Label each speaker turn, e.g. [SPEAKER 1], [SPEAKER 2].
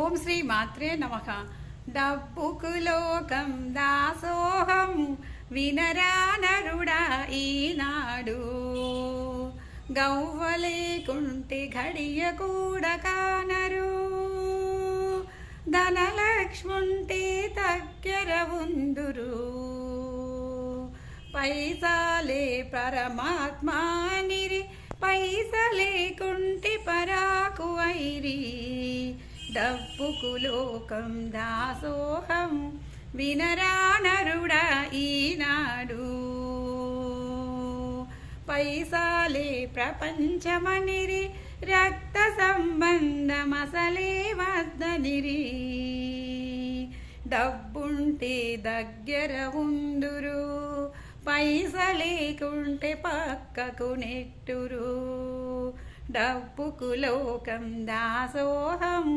[SPEAKER 1] ఓం శ్రీ మాత్రే నమః. డబ్బుకు లోకం దాసోహం వినరా నరుడా ఈనాడు. గవ్వలేకుంటే ఘడియ కూడా కానరు. ధనలక్ష్ముంటే దగ్గర ఉందురు. పైసాలే పరమాత్మా నిరి, పైసలేకుంటే పరాకు వైరి. డబ్బుకు లోకం దాసోహం వినరా నరుడా ఈనాడు. పైసాలే ప్రపంచమనిరి, రక్త సంబంధమసలే వద్దనిరి. డబ్బుంటే దగ్గర ఉందురు, పైసలేకుంటే పక్కకు నెట్టురు. డబ్బుకు లోకం దాసోహం.